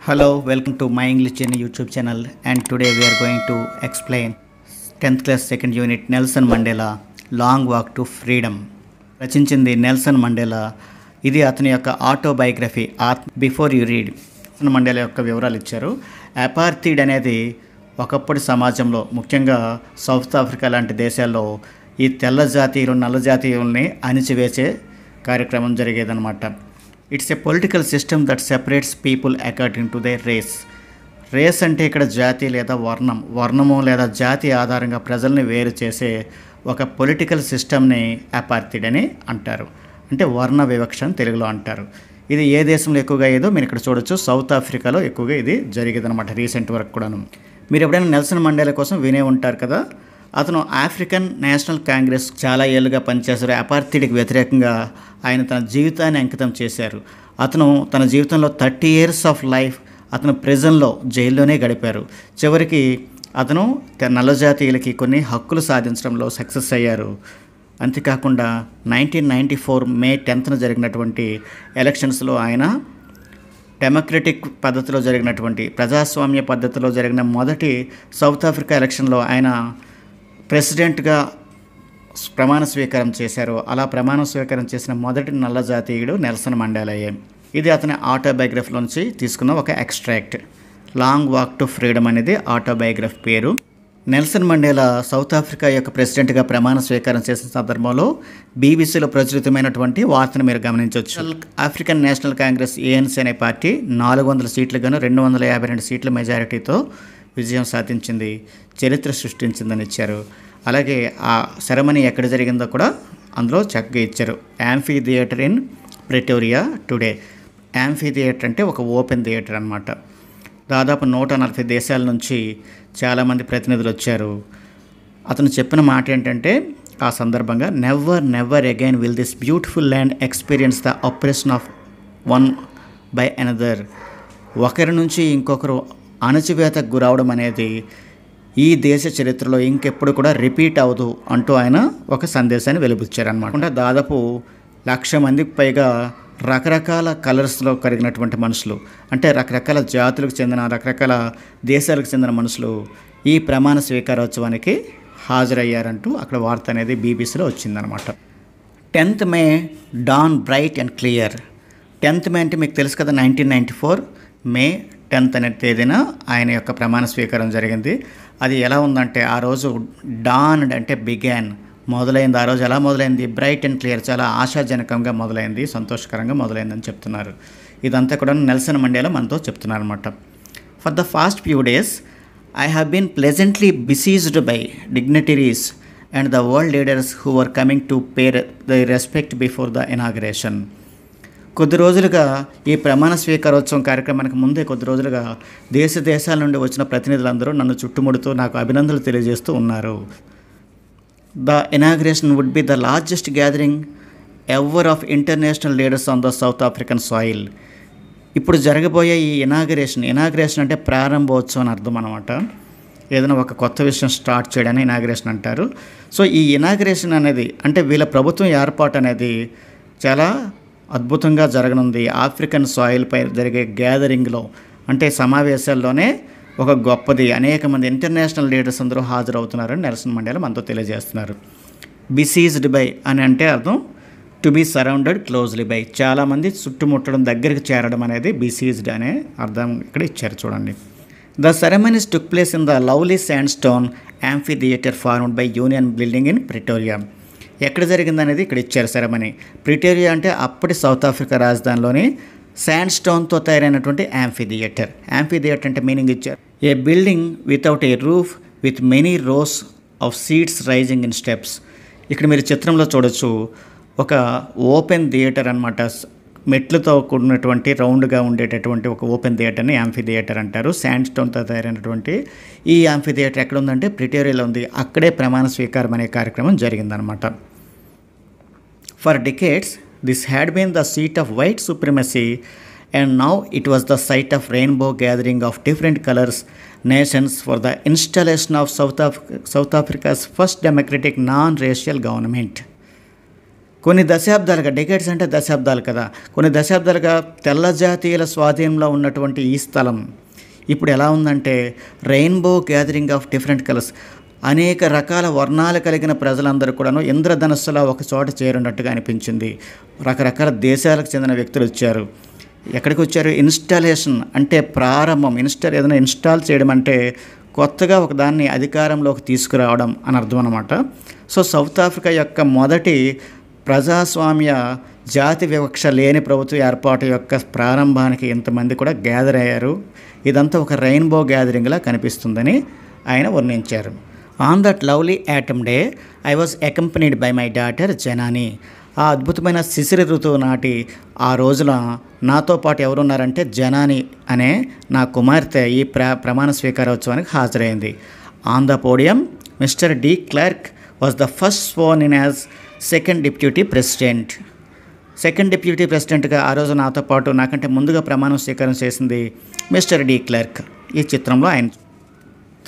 Hello, welcome to My English Journey YouTube channel, and today we are going to explain 10th class second unit Nelson Mandela Long Walk to Freedom. రచించింది Nelson Mandela. ఇది అతని యొక్క autobiography. Before you read Nelson Mandela యొక్క వివరాలు ఇచ్చారు. అపార్థిడ్ అనేది ఒకప్పటి సమాజంలో ముఖ్యంగా సౌత్ ఆఫ్రికా లాంటి దేశాల్లో ఈ తెల్ల జాతీయులు నల్ల జాతీయుల్ని అణిచివేసే కార్యక్రమం జరిగేదన్నమాట. It's a political system that separates people according to their race. Race అంటే ఇక్కడ జాతి లేదా వర్ణము లేదా జాతి ఆధారంగా ప్రజల్ని వేరు చేసే ఒక పొలిటికల్ సిస్టమ్ని అపార్థిడ్ అని అంటారు. అంటే వర్ణ వివక్ష అని తెలుగులో అంటారు. ఇది ఏ దేశంలో ఎక్కువగా ఏదో మీరు ఇక్కడ చూడొచ్చు. సౌత్ ఆఫ్రికాలో ఎక్కువగా ఇది జరిగేదన్నమాట రీసెంట్ వరకు కూడాను. మీరు ఎప్పుడైనా నెల్సన్ మండేలా కోసం వినే ఉంటారు కదా. అతను ఆఫ్రికన్ నేషనల్ కాంగ్రెస్ చాలా ఏళ్ళుగా పనిచేశారు. అపార్థిడ్కి వ్యతిరేకంగా ఆయన తన జీవితాన్ని అంకితం చేశారు. అతను తన జీవితంలో 30 years ఆఫ్ లైఫ్ అతను ప్రిజన్లో జైల్లోనే గడిపారు. చివరికి అతను నల్ల జాతీయులకి కొన్ని హక్కులు సాధించడంలో సక్సెస్ అయ్యారు. అంతేకాకుండా 1994 May 10th జరిగినటువంటి ఎలక్షన్స్లో ఆయన డెమోక్రటిక్ పద్ధతిలో జరిగినటువంటి ప్రజాస్వామ్య పద్ధతిలో జరిగిన మొదటి సౌత్ ఆఫ్రికా ఎలక్షన్లో ఆయన ప్రెసిడెంట్గా ప్రమాణ స్వీకారం చేశారు. అలా ప్రమాణ స్వీకారం చేసిన మొదటి నల్ల జాతీయుడు నెల్సన్ మండేలాయే. ఇది అతని ఆటోబయోగ్రఫీలో నుంచి తీసుకున్న ఒక extract. Long walk to freedom అనేది ఆటోబయోగ్రఫీ పేరు. నెల్సన్ మండేలా సౌత్ ఆఫ్రికా యొక్క ప్రెసిడెంట్గా ప్రమాణ స్వీకారం చేసిన సందర్భంలో బీబీసీలో ప్రచురితమైనటువంటి వార్తను మీరు గమనించవచ్చు. ఆఫ్రికన్ నేషనల్ కాంగ్రెస్ ANC అనే పార్టీ 400 సీట్లు గాను 252 సీట్ల మెజారిటీతో విజయం సాధించింది, చరిత్ర సృష్టించిందని ఇచ్చారు. అలాగే ఆ సెరమనీ ఎక్కడ జరిగిందో కూడా అందులో చక్కగా ఇచ్చారు. Amphi theatre in Pretoria today. Amphi theatre అంటే ఒక ఓపెన్ థియేటర్ అనమాట. దాదాపు 140 దేశాల నుంచి చాలామంది ప్రతినిధులు వచ్చారు. అతను చెప్పిన మాట ఏంటంటే ఆ సందర్భంగా never again will this beautiful land experience the oppression of one by another. ఒకరి నుంచి ఇంకొకరు అణచివేతకు గురవడం అనేది ఈ దేశ చరిత్రలో ఇంకెప్పుడు కూడా రిపీట్ అవ్వదు అంటూ ఆయన ఒక సందేశాన్ని వెలిబుచ్చారనమాట. దాదాపు 1,00,000 మందికి పైగా రకరకాల కలర్స్లో కలిగినటువంటి మనుషులు, అంటే రకరకాల జాతులకు చెందిన రకరకాల దేశాలకు చెందిన మనుషులు ఈ ప్రమాణ స్వీకారోత్సవానికి హాజరయ్యారంటూ అక్కడ వార్త అనేది బీబీసీలో వచ్చిందనమాట. 10th May dawn bright and clear. 10th May అంటే మీకు తెలుసు కదా, 1994 May 10th అనే తేదీన ఆయన యొక్క ప్రమాణ స్వీకారం జరిగింది. అది ఎలా ఉందంటే ఆ రోజు డాన్ అంటే బిగాన్ మొదలైంది. ఆ రోజు ఎలా మొదలైంది? బ్రైట్ అండ్ క్లియర్, చాలా ఆశాజనకంగా మొదలైంది, సంతోషకరంగా మొదలైందని చెప్తున్నారు. ఇదంతా కూడా నెల్సన్ మండేలా మనతో చెప్తున్నారు అనమాట. For the past few days I have been pleasantly besieged by dignitaries and the world leaders who were coming to pay the respect before the inauguration. కొద్ది రోజులుగా ఈ ప్రమాణ స్వీకారోత్సవం కార్యక్రమానికి ముందే కొద్ది రోజులుగా దేశాల నుండి వచ్చిన ప్రతినిధులందరూ నన్ను చుట్టుముడుతూ నాకు అభినందనలు తెలియజేస్తూ ఉన్నారు. The inauguration would be the largest gathering ever of international leaders on the South African soil. ఇప్పుడు జరగబోయే ఈ ఇనాగ్రేషన్ అంటే ప్రారంభోత్సవం అని అర్థం అనమాట. ఏదైనా ఒక కొత్త విషయం స్టార్ట్ చేయడాన్ని ఇనాగ్రేషన్ అంటారు. సో ఈ ఇనాగ్రేషన్ అనేది అంటే వీళ్ళ ప్రభుత్వం ఏర్పాటు అనేది చాలా అద్భుతంగా జరగనుంది. ఆఫ్రికన్ సాయిల్ పై జరిగే గ్యాదరింగ్లో అంటే సమావేశాల్లోనే ఒక గొప్పది. అనేక మంది ఇంటర్నేషనల్ లీడర్స్ అందరూ హాజరవుతున్నారని నెల్సన్ మండేలా మనతో తెలియజేస్తున్నారు. బిసీజ్డ్ బై అని అంటే అర్థం to be surrounded closely by, చాలామంది చుట్టుముట్టడం, దగ్గరికి చేరడం అనేది బిసీజ్డ్ అనే అర్థం ఇక్కడ ఇచ్చారు. చూడండి. The ceremonies took place in the lovely sandstone amphitheatre formed by Union Building in Pretoria. ఎక్కడ జరిగిందనేది ఇక్కడ ఇచ్చారు సెరమనీ. ప్రిటోరియా అంటే అప్పటి సౌత్ ఆఫ్రికా రాజధానిలోని శాండ్ స్టోన్తో తయారైనటువంటి యాంఫీ థియేటర్. యాంఫీ థియేటర్ అంటే మీనింగ్ ఇచ్చారు. A building without a roof with many rows of seats rising in steps. ఇక్కడ మీరు చిత్రంలో చూడొచ్చు, ఒక ఓపెన్ థియేటర్ అనమాట. మెట్లతో కూడినటువంటి రౌండ్గా ఉండేటటువంటి ఒక ఓపెన్ థియేటర్ని యాంఫీ థియేటర్ అంటారు. శాండ్ స్టోన్తో తయారైనటువంటి ఈ యాంఫీ థియేటర్ ఎక్కడ ఉందంటే ప్రిటోరియాలో ఉంది. అక్కడే ప్రమాణ స్వీకారం అనే కార్యక్రమం జరిగిందనమాట. For decades this had been the seat of white supremacy and now it was the site of rainbow gathering of different colours nations for the installation of South Africa's first democratic non racial government. కొన్ని దశాబ్దాలుగా, decades అంటే దశాబ్దాలు కదా, కొన్ని దశాబ్దాలుగా తెల్ల జాతీయుల స్వాధీనంలో ఉన్నటువంటి ఈ స్థలం ఇప్పుడు ఎలా ఉందంటే rainbow gathering of different colours, అనేక రకాల వర్ణాలు కలిగిన ప్రజలందరూ కూడాను ఇంద్రధనస్సులా ఒక చోట చేరున్నట్టుగా అనిపించింది. రకరకాల దేశాలకు చెందిన వ్యక్తులు వచ్చారు. ఎక్కడికి వచ్చారు? ఇన్స్టాలేషన్ అంటే ప్రారంభం. ఏదైనా ఇన్స్టాల్ చేయడం అంటే కొత్తగా ఒక దాన్ని అధికారంలోకి తీసుకురావడం అని అర్థం అన్నమాట. సో సౌత్ ఆఫ్రికా యొక్క మొదటి ప్రజాస్వామ్య జాతి వివక్ష లేని ప్రభుత్వ ఏర్పాటు యొక్క ప్రారంభానికి ఇంతమంది కూడా గ్యాదర్ అయ్యారు. ఇదంతా ఒక రెయిన్బో గ్యాదరింగ్లా కనిపిస్తుందని ఆయన వర్ణించారు. On that lovely autumn day I was accompanied by my daughter Zenani. ఆ అద్భుతమైన శిశిర ఋతువు నాటి ఆ రోజున నాతో పాటు ఎవరున్నారంటే జనాని అనే నా కుమార్తె ఈ ప్రమాణ స్వీకారోత్సవానికి హాజరైంది. On the podium Mr de Klerk was the first sworn in as second deputy president. Second deputy ప్రెసిడెంట్గా ఆ రోజు నాతో పాటు నాకంటే ముందుగా ప్రమాణం స్వీకారం చేసింది మిస్టర్ డి క్లర్క్. ఈ చిత్రంలో ఆయన.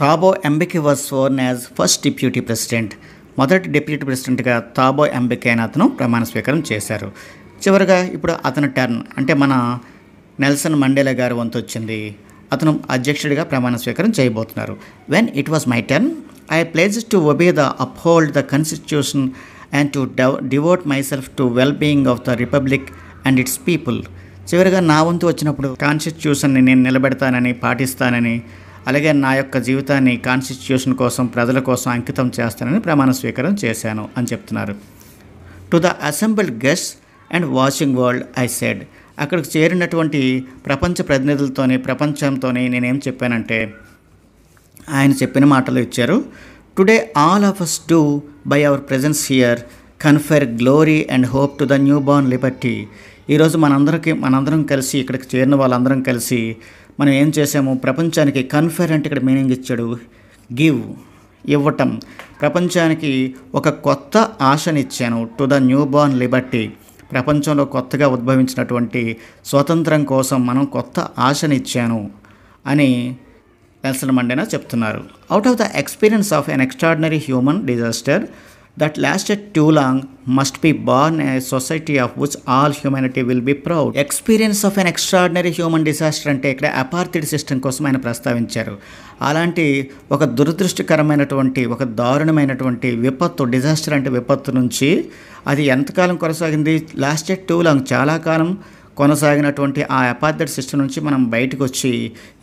Thabo Mbeki was sworn as first deputy president. మొదటి డిప్యూటీ ప్రెసిడెంట్గా థాబో ఎంబెకి అయిన అతను ప్రమాణ స్వీకారం చేశారు. చివరిగా ఇప్పుడు అతని టర్న్ అంటే మన నెల్సన్ మండేలా గారు వంతు వచ్చింది. అతను అధ్యక్షుడిగా ప్రమాణ స్వీకారం చేయబోతున్నారు. When it was my turn I ప్లేజ్డ్ to obey the uphold the constitution and to devout my self to well being of the republic and it's people. చివరిగా నా వంతు వచ్చినప్పుడు కాన్స్టిట్యూషన్ని నేను నిలబెడతానని, పాటిస్తానని, అలాగే నా యొక్క జీవితాన్ని కాన్స్టిట్యూషన్ కోసం, ప్రజల కోసం అంకితం చేస్తానని ప్రమాణ స్వీకారం చేశాను అని చెప్తున్నారు. To the assembled guests and watching world I said. అక్కడికి చేరినటువంటి ప్రపంచ ప్రతినిధులతోని, ప్రపంచంతోని నేనేం చెప్పానంటే ఆయన చెప్పిన మాటలు ఇచ్చారు. Today all of us do by our presence here confer glory and hope to the newborn liberty. ఈరోజు మనందరం కలిసి, ఇక్కడికి చేరిన వాళ్ళందరం కలిసి మనం ఏం చేసాము? ప్రపంచానికి కన్ఫర్ అంటే ఇక్కడ మీనింగ్ ఇచ్చాడు, గివ్ ఇవ్వటం. ప్రపంచానికి ఒక కొత్త ఆశనిచ్చాను. To the newborn liberty. ప్రపంచంలో కొత్తగా ఉద్భవించినటువంటి స్వాతంత్రం కోసం మనం కొత్త ఆశనిచ్చాను అని నెల్సన్ మండేలా చెప్తున్నారు. Out of the experience of an extraordinary human disaster that lasted too long must be born a society of which all humanity will be proud. Experience of an extraordinary human disaster అంటే ఇక్కడ అపార్థిడ్ system కోసం ఆయన ప్రస్తావించారు. అలాంటి ఒక దురదృష్టకరమైనటువంటి, ఒక దారుణమైనటువంటి విపత్తు, డిజాస్టర్ అంటే విపత్తు నుంచి అది ఎంతకాలం కొనసాగింది? లాస్టెడ్ టూ లాంగ్, చాలా కాలం కొనసాగినటువంటి ఆ అపార్థిడ్ సిస్టమ్ నుంచి మనం బయటకు వచ్చి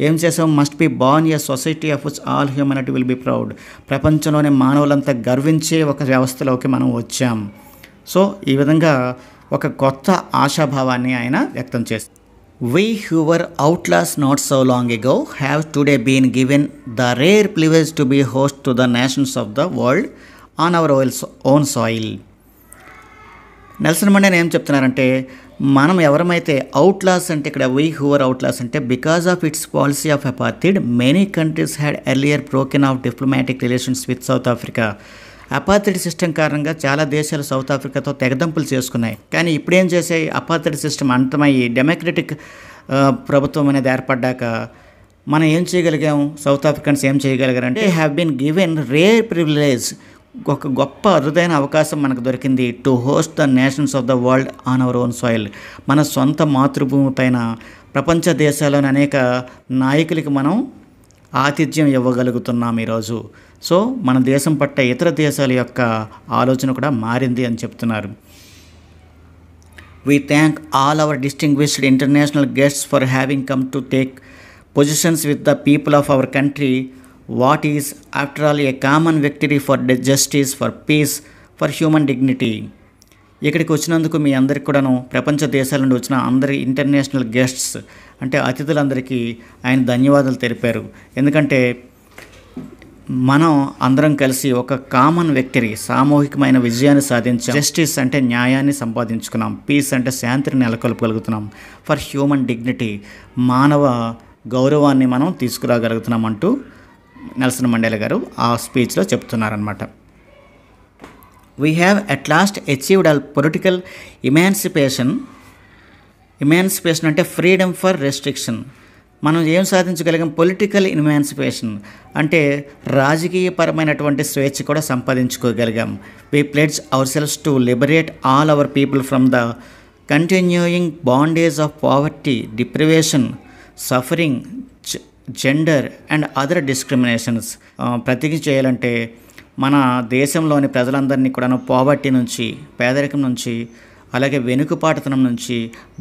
ఏం చేసాం? Must be born a society of which all humanity will be proud. ప్రపంచంలోని మానవులంతా గర్వించే ఒక వ్యవస్థలోకి మనం వచ్చాం. సో ఈ విధంగా ఒక కొత్త ఆశాభావాన్ని ఆయన వ్యక్తం చేస్తారు. We who were outlaws not so long ago have today been given the rare privilege to be host to the nations of the world on our own soil. Nelson Mandela ఏం చెప్తున్నారంటే మనం ఎవరమైతే అవుట్లాస్ అంటే ఇక్కడ వీ హూవర్ అవుట్లాస్ అంటే because of its policy of apartheid many countries had earlier broken off diplomatic relations with South Africa. Apartheid system కారణంగా చాలా దేశాలు south ఆఫ్రికాతో తెగదంపులు చేసుకున్నాయి. కానీ ఇప్పుడేం చేసాయి? అపార్థిడ్ సిస్టమ్ అంతమయ్యి డెమోక్రటిక్ ప్రభుత్వం అనేది ఏర్పడ్డాక మనం ఏం చేయగలిగాం? సౌత్ ఆఫ్రికన్స్ ఏం చేయగలిగారంటే have been given rare privilege, ఒక గొప్ప అరుదైన అవకాశం మనకు దొరికింది. To host the nations of the world on our own soil. మన సొంత మాతృభూమి పైన ప్రపంచ దేశాల్లోని అనేక నాయకులకి మనం ఆతిథ్యం ఇవ్వగలుగుతున్నాం ఈరోజు. సో మన దేశం పట్ల ఇతర దేశాల యొక్క ఆలోచన కూడా మారింది అని చెప్తున్నారు. We thank all our distinguished international guests for having come to take positions with the people of our country. What is, after all, a common victory for justice, for peace, for human dignity. ఇక్కడికి వచ్చినందుకు మీ అందరికి కూడాను, ప్రపంచ దేశాల నుండి వచ్చిన అందరి international guests అంటే అతిథులందరికీ ఆయన ధన్యవాదాలు తెలిపారు. ఎందుకంటే మనం అందరం కలిసి ఒక కామన్ విక్టరీ, సామూహికమైన విజయాన్ని సాధించాం. జస్టిస్ అంటే న్యాయాన్ని సంపాదించుకున్నాం. పీస్ అంటే శాంతిని నెలకొల్పగలుగుతున్నాం. ఫర్ హ్యూమన్ డిగ్నిటీ, మానవ గౌరవాన్ని మనం తీసుకురాగలుగుతున్నాం అంటూ నెల్సన్ మండేలా గారు ఆ స్పీచ్లో చెప్తున్నారనమాట. We have at last achieved all political ఇమాన్సిపేషన్ అంటే ఫ్రీడమ్ ఫర్ రెస్ట్రిక్షన్. మనం ఏం సాధించగలిగాం? పొలిటికల్ ఇమాన్సిపేషన్ అంటే రాజకీయపరమైనటువంటి స్వేచ్ఛ కూడా సంపాదించుకోగలిగాం. We pledge our selves to liberate all our people from the continuing bondage of poverty, deprivation, suffering, gender and other discriminations. ప్రతిజ్ఞ చేయాలంటే మన దేశంలోని ప్రజలందరినీ కూడా పావర్టీ నుంచి, పేదరికం నుంచి, అలాగే వెనుకపాటుతనం నుంచి,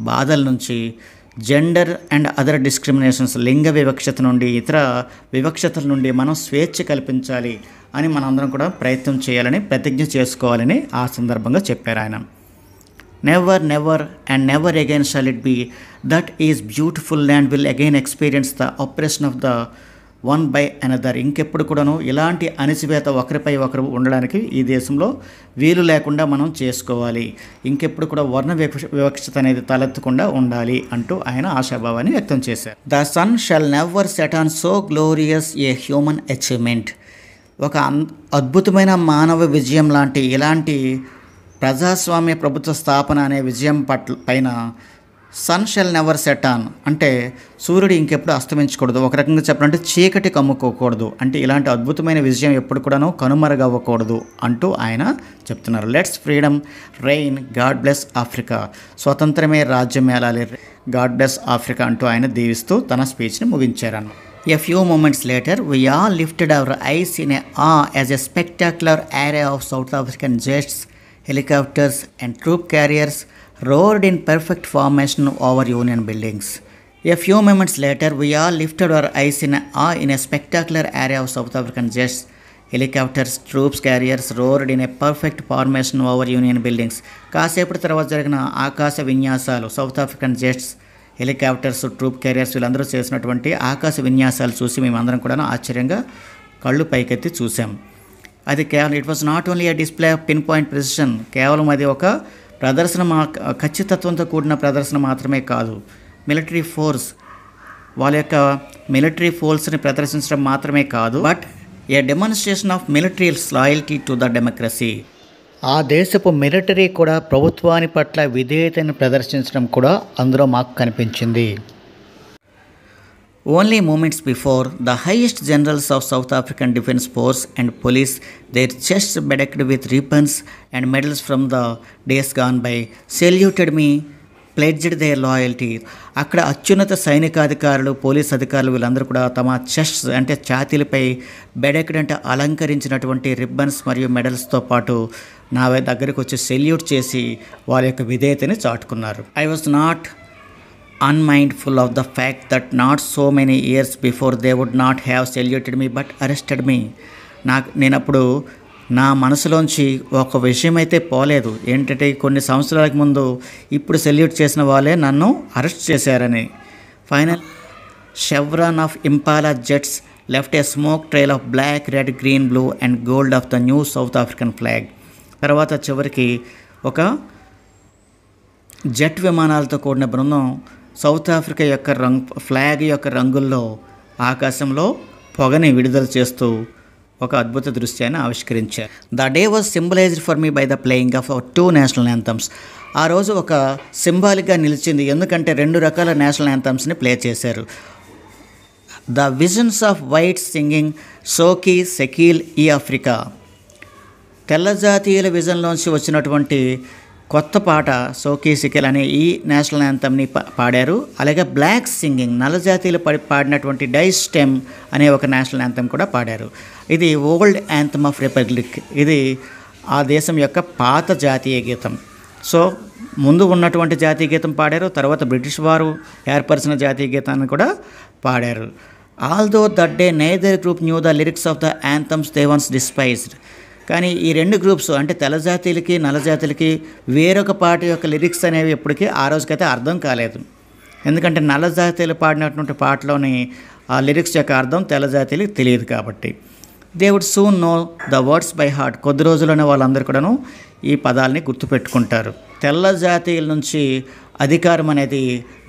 బాధల నుంచి, జెండర్ అండ్ అదర్ డిస్క్రిమినేషన్స్, లింగ వివక్షత నుండి, ఇతర వివక్షతల నుండి మనం స్వేచ్ఛ కల్పించాలి అని మనందరం కూడా ప్రయత్నం చేయాలని ప్రతిజ్ఞ చేసుకోవాలని ఆ సందర్భంగా చెప్పారు ఆయన. Never never and never again shall it be that is beautiful land will again experience the oppression of the one by another. ఇంకెప్పుడు కూడాను ఇలాంటి అణిచివేత ఒకరిపై ఒకరు ఉండడానికి ఈ దేశంలో వీలు లేకుండా మనం చేసుకోవాలి. ఇంకెప్పుడు కూడా వర్ణ వివక్షత అనేది తలెత్తకుండా ఉండాలి అంటూ ఆయన ఆశాభావాన్ని వ్యక్తం చేశారు. The sun shall never set on so glorious a human achievement. ఒక అద్భుతమైన మానవ విజయం లాంటి ఇలాంటి ప్రజాస్వామ్య ప్రభుత్వ స్థాపన అనే విజయం పైన sun shall never set on అంటే సూర్యుడు ఇంకెప్పుడు అస్తమించకూడదు, ఒక రకంగా చెప్పాలంటే చీకటి కమ్ముకోకూడదు, అంటే ఇలాంటి అద్భుతమైన విజయం ఎప్పుడు కూడాను కనుమరుగవ్వకూడదు అంటూ ఆయన చెప్తున్నారు. Let's freedom reign, God bless Africa. స్వతంత్రమే రాజ్యం ఏలాలి, గాడ్ బ్లెస్ ఆఫ్రికా అంటూ ఆయన దీవిస్తూ తన స్పీచ్ని ముగించారన్న. A few moments later, we all lifted our eyes in awe as a spectacular array of South African jets, helicopters and troop carriers roared in perfect formation over Union buildings. A few moments later, we all lifted our eyes in awe in a spectacular array of South African jets, helicopters, troops carriers roared in a perfect formation over Union buildings. కాసేపటి తర్వాత జరిగిన ఆకాశ విన్యాసాలు, South African jets, helicopters, troop carriers వీళ్ళందరూ చేసినటువంటి ఆకాశ విన్యాసాలు చూసి మేమందరం కూడా ఆశ్చర్యంగా కళ్ళు పైకెత్తి చూసాం. అది కేవలం it was not only a display of pin point precision, కేవలం అది ఒక ప్రదర్శన, ఖచ్చితత్వంతో కూడిన ప్రదర్శన మాత్రమే కాదు, మిలిటరీ ఫోర్స్ వాళ్ళ యొక్క మిలిటరీ ఫోర్స్ని ప్రదర్శించడం మాత్రమే కాదు, but A demonstration of military loyalty to the democracy. ఆ దేశపు మిలిటరీ కూడా ప్రభుత్వాన్ని పట్ల విధేయతను ప్రదర్శించడం కూడా అందులో మాకు కనిపించింది. Only moments before, the highest generals of South African Defence Force and Police, their chests bedecked with ribbons and medals from the days gone by, saluted me, pledged their loyalty. అక్కడ అత్యున్నత సైనికాధికారులు, పోలీస్ అధికారులు వీళ్ళందరూ కూడా తమ chest అంటే ఛాతీలపై బెడెక్డ్ అంటే అలంకరించినటువంటి ribbons మరియు మెడల్స్తో పాటు నా దగ్గరికి వచ్చి సెల్యూట్ చేసి వారి యొక్క విధేయతని చాటుకున్నారు. I was not unmindful of the fact that not so many years before they would not have saluted me but arrested me. నేనప్పుడు నా మనసులోంచి ఒక విషయం అయితే పోలేదు, ఏంటంటే కొన్ని సంవత్సరాలకు ముందు ఇప్పుడు సెల్యూట్ చేసిన వాళ్ళే నన్ను అరెస్ట్ చేశారని. Final chevron of Impala jets left a smoke trail of black, red, green, blue and gold of the new South African flag. తర్వాత చివరికి ఒక జెట్ విమానాలతో కూడిన బృందం సౌత్ ఆఫ్రికా యొక్క ఫ్లాగ్ యొక్క రంగుల్లో ఆకాశంలో పొగని విడుదల చేస్తూ ఒక అద్భుత దృశ్యాన్ని ఆవిష్కరించారు. The day was symbolized for me by the playing of our 2 national anthems. ఆ రోజు ఒక సింబాలిక్గా నిలిచింది, ఎందుకంటే 2 రకాల నేషనల్ యాంథమ్స్ని ప్లే చేశారు. The visions of white singing సోకీ సెకీల్ ఈ ఆఫ్రికా, తెల్ల జాతీయుల విజన్లోంచి వచ్చినటువంటి కొత్త పాట సోకీ సికెల్ అనే ఈ నేషనల్ యాంథమ్ని పాడారు. అలాగే బ్లాక్ సింగింగ్, నల్ల జాతీయులు పాడినటువంటి డై స్టెమ్ అనే ఒక నేషనల్ యాంథమ్ కూడా పాడారు. ఇది ఓల్డ్ యాంథమ్ ఆఫ్ రిపబ్లిక్, ఇది ఆ దేశం యొక్క పాత జాతీయ గీతం. సో ముందు ఉన్నటువంటి జాతీయ గీతం పాడారు, తర్వాత బ్రిటిష్ వారు ఏర్పరిచిన జాతీయ గీతాన్ని కూడా పాడారు. Although that day neither group new the lyrics of the anthems they once despised. కానీ ఈ 2 గ్రూప్స్ అంటే తెల్ల జాతీయులకి నల్ల జాతీయులకి వేరొక పాట యొక్క లిరిక్స్ అనేవి ఎప్పటికీ ఆ రోజుకైతే అర్థం కాలేదు, ఎందుకంటే నల్ల జాతీయులు పాడినటువంటి పాటలోని ఆ లిరిక్స్ యొక్క అర్థం తెల్ల జాతీయులకి తెలియదు కాబట్టి. They would soon know the words by heart. కొద్ది రోజుల్లోనే వాళ్ళందరూ కూడాను ఈ పదాలని గుర్తుపెట్టుకుంటారు. తెల్ల జాతీయుల నుంచి అధికారం అనేది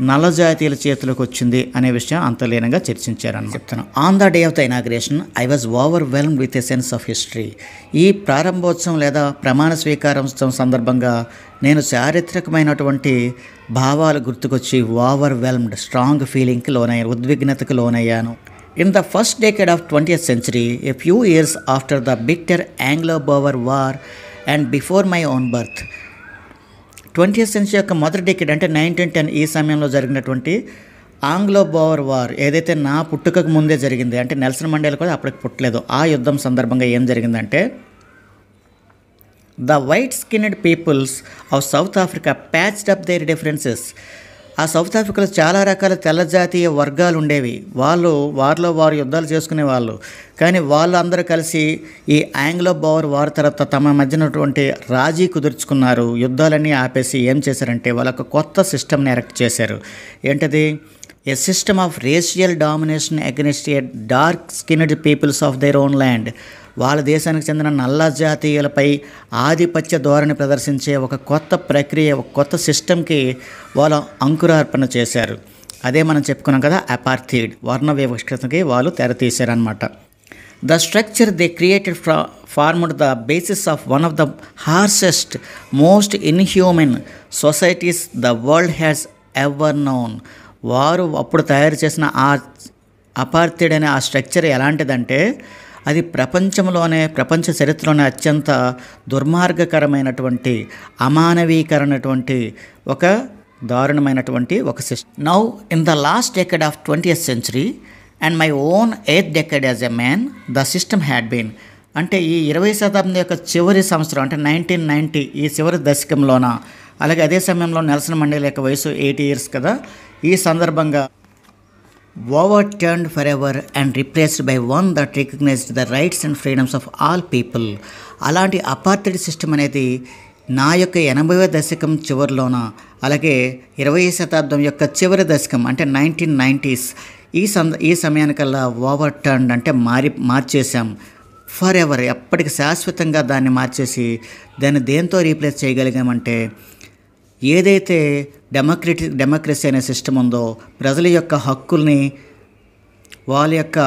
నల్ల జాతీయుల చేతిలోకి వచ్చింది అనే విషయం అంతర్లీనంగా చర్చించారని చెప్తాను. On the day of the inauguration I was overwhelmed with a sense of history. ఈ ప్రారంభోత్సవం లేదా ప్రమాణ స్వీకారోత్సవం సందర్భంగా నేను చారిత్రకమైనటువంటి భావాలు గుర్తుకొచ్చి ఓవర్వెల్మ్డ్ స్ట్రాంగ్ ఫీలింగ్కి లోనయ్యాను, ఉద్విగ్నతకు లోనయ్యాను. In the first decade of 20th century, a few years after the bitter Anglo-Boer War and before my own birth, 20th century యొక్క మొదటి డెకేడ్ అంటే 1910 ఈ సమయంలో జరిగినటువంటి ఆంగ్లో బోవర్ వార్ ఏదైతే నా పుట్టుకకు ముందే జరిగింది, అంటే నెల్సన్ మండేలా కూడా అప్పటికి పుట్టలేదు, ఆ యుద్ధం సందర్భంగా ఏం జరిగిందంటే the white-skinned peoples of South Africa patched up their differences. ఆ సౌత్ ఆఫ్రికాలో చాలా రకాల తెల్ల జాతీయ వర్గాలు ఉండేవి. వారిలో వారు యుద్ధాలు చేసుకునేవాళ్ళు. కానీ వాళ్ళందరూ కలిసి ఈ ఆంగ్లో బోవర్ వార్ తర్వాత తమ మధ్యనటువంటి రాజీ కుదుర్చుకున్నారు. యుద్ధాలన్నీ ఆపేసి ఏం చేశారంటే వాళ్ళొక కొత్త సిస్టమ్ని ఎరెక్ట్ చేశారు. ఏంటది? A system of racial domination against a dark skinned peoples of their own land. వాళ్ళ దేశానికి చెందిన నల్ల జాతీయులపై ఆధిపత్య ధోరణి ప్రదర్శించే ఒక కొత్త ప్రక్రియ, ఒక కొత్త సిస్టమ్కి వాళ్ళు అంకురార్పణ చేశారు. అదే మనం చెప్పుకున్నాం కదా, అపార్థైడ్, వర్ణ వివక్షతకి వాళ్ళు తెరతీశారనమాట. The structure they created formed the basis of one of the harshest most inhuman societies the world has ever known. వారు అప్పుడు తయారు చేసిన ఆ అపార్థైడ్ అనే ఆ స్ట్రక్చర్ ఎలాంటిదంటే అది ప్రపంచ చరిత్రలోనే అత్యంత దుర్మార్గకరమైనటువంటి, అమానవీకరణటువంటి, ఒక దారుణమైనటువంటి ఒక system. Now in the last decade of 20th century and my own 8th decade as a man the system had been. అంటే ఈ 20వ శతాబ్దం యొక్క చివరి సంవత్సరం అంటే 1990 ఈ చివరి దశకంలోన, అలాగే అదే సమయంలో నెల్సన్ మండేలా యొక్క వయసు 80 years కదా, ఈ సందర్భంగా overturned forever and replaced by one that recognized the rights and freedoms of all people. అలాంటి అపార్థైడ్ సిస్టమ్ అనేది నా యొక్క 80వ దశకం చివరిలోన, అలాగే 20వ శతాబ్దం యొక్క చివరి దశకం అంటే 1990s ఈ సమయానికల్లా ఓవర్టర్న్డ్ అంటే మార్చేసాం. ఫర్ ఎవర్, ఎప్పటికి శాశ్వతంగా దాన్ని మార్చేసి దాన్ని దేంతో రీప్లేస్ చేయగలిగామంటే ఏదైతే డెమోక్రసీ అనే సిస్టమ్ ఉందో, ప్రజల యొక్క హక్కుల్ని వాళ్ళ యొక్క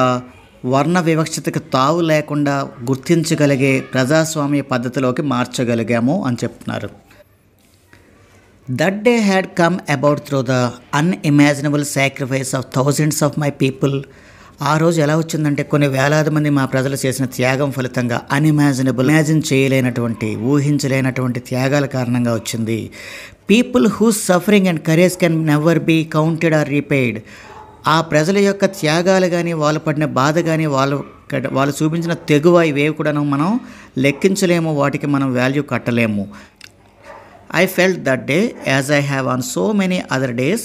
వర్ణ వివక్షతకు తావు లేకుండా గుర్తించగలిగే ప్రజాస్వామ్య పద్ధతిలోకి మార్చగలిగాము అని చెప్తున్నారు. That day had come about through the unimaginable sacrifice of thousands of my people. ఆ రోజు ఎలా వచ్చిందంటే కొన్ని వేలాది మంది మా ప్రజలు చేసిన త్యాగం ఫలితంగా ఇమాజిన్ చేయలేనటువంటి, ఊహించలేనటువంటి త్యాగాల కారణంగా వచ్చింది. People whose suffering and courage can never be counted or repaid. ఆ ప్రజల యొక్క త్యాగాలు కానీ, వాళ్ళు పడిన బాధ కానీ, వాళ్ళు చూపించిన తెగువ ఇవేవి కూడా మనం లెక్కించలేము, వాటికి మనం value కట్టలేము. I felt that day, as I have on so many other days,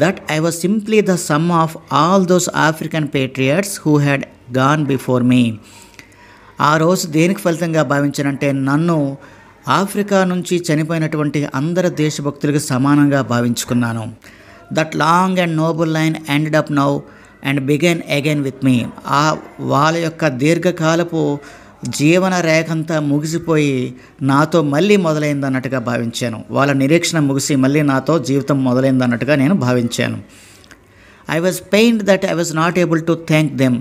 that I was simply the sum of all those African patriots who had gone before me. ఆ రోజు దేనికి ఫలితంగా భావించానంటే నన్ను ఆఫ్రికా నుంచి చనిపోయినటువంటి అందరు దేశభక్తులకు సమానంగా భావించుకున్నాను. That long and noble line ended up now and began again with me. వాళ్ళ యొక్క దీర్ఘకాలపు జీవన రేఖంతా ముగిసిపోయి నాతో మళ్ళీ మొదలైందన్నట్టుగా భావించాను. వాళ్ళ నిరీక్షణ ముగిసి మళ్ళీ నాతో జీవితం మొదలైందన్నట్టుగా నేను భావించాను. I was pained that I was not able to thank them.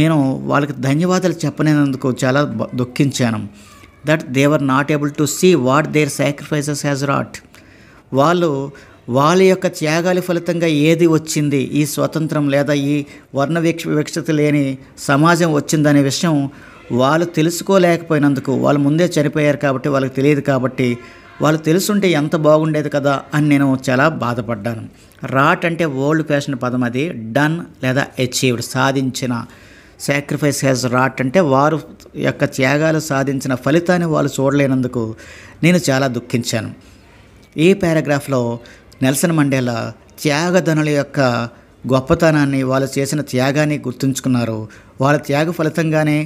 నేను వాళ్ళకి ధన్యవాదాలు చెప్పలేనందుకు చాలా దుఃఖించాను. That they were not able to see what their sacrifices has wrought. వాళ్ళ యొక్క త్యాగాల ఫలితంగా ఏది వచ్చింది, ఈ స్వతంత్రం లేదా ఈ వర్ణ వివక్షత లేని సమాజం వచ్చిందనే విషయం వాళ్ళు తెలుసుకోలేకపోయినందుకు, వాళ్ళు ముందే చనిపోయారు కాబట్టి వాళ్ళకి తెలియదు కాబట్టి, వాళ్ళు తెలుసుంటే ఎంత బాగుండేది కదా అని నేను చాలా బాధపడ్డాను. రాట్ అంటే ఓల్డ్ ఫ్యాషన్ పదం, అది డన్ లేదా అచీవ్డ్, సాధించిన. సాక్రిఫైస్ హ్యాజ్ రాట్ అంటే వారు యొక్క త్యాగాలు సాధించిన ఫలితాన్ని వాళ్ళు చూడలేనందుకు నేను చాలా దుఃఖించాను. ఈ పారాగ్రాఫ్లో నెల్సన్ మండేలా త్యాగధనుల యొక్క గొప్పతనాన్ని, వాళ్ళు చేసిన త్యాగాన్ని గుర్తుంచుకున్నారు. వాళ్ళ త్యాగ ఫలితంగానే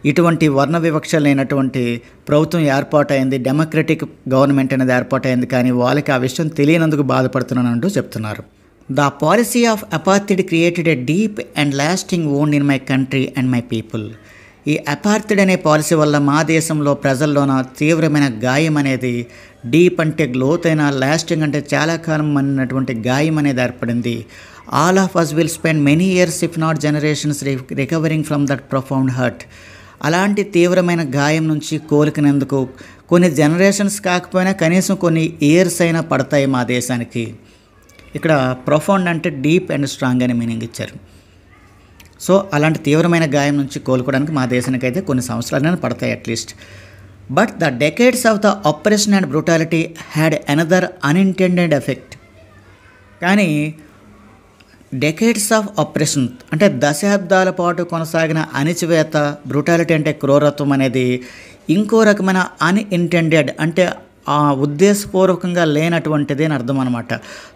ఇటువంటి వర్ణ వివక్ష లేనటువంటి ప్రభుత్వం ఏర్పాటైంది, డెమోక్రటిక్ గవర్నమెంట్ అనేది ఏర్పాటైంది. కానీ వాళ్ళకి ఆ విషయం తెలియనందుకు బాధపడుతున్నానంటూ చెప్తున్నారు. The policy of apartheid created a deep and lasting wound in my country and my people. ఈ అపార్థిడ్ అనే పాలసీ వల్ల మా దేశంలో ప్రజల్లోన తీవ్రమైన గాయం అనేది, డీప్ అంటే లోతైన, లాస్టింగ్ అంటే చాలా కాలం అన్నటువంటి గాయం అనేది ఏర్పడింది. All of us will spend many years if not generations recovering from that profound hurt. అలాంటి తీవ్రమైన గాయం నుంచి కోలుకునేందుకు కొన్ని జనరేషన్స్ కాకపోయినా కనీసం కొన్ని ఇయర్స్ అయినా పడతాయి మా దేశానికి. ఇక్కడ ప్రొఫౌండ్ అంటే డీప్ అండ్ స్ట్రాంగ్ అనే మీనింగ్ ఇచ్చారు. సో అలాంటి తీవ్రమైన గాయం నుంచి కోలుకోవడానికి మా దేశానికి అయితే కొన్ని సంవత్సరాలైనా పడతాయి at least. But the decades of the operation and brutality had another unintended effect. కానీ డెకేడ్స్ ఆఫ్ ఆపరేషన్ అంటే దశాబ్దాల పాటు కొనసాగిన అణిచివేత, బ్రూటాలిటీ అంటే క్రూరత్వం అనేది ఇంకో రకమైన అన్ఇంటెండెడ్ అంటే ఉద్దేశపూర్వకంగా లేనటువంటిది అని అర్థం అనమాట.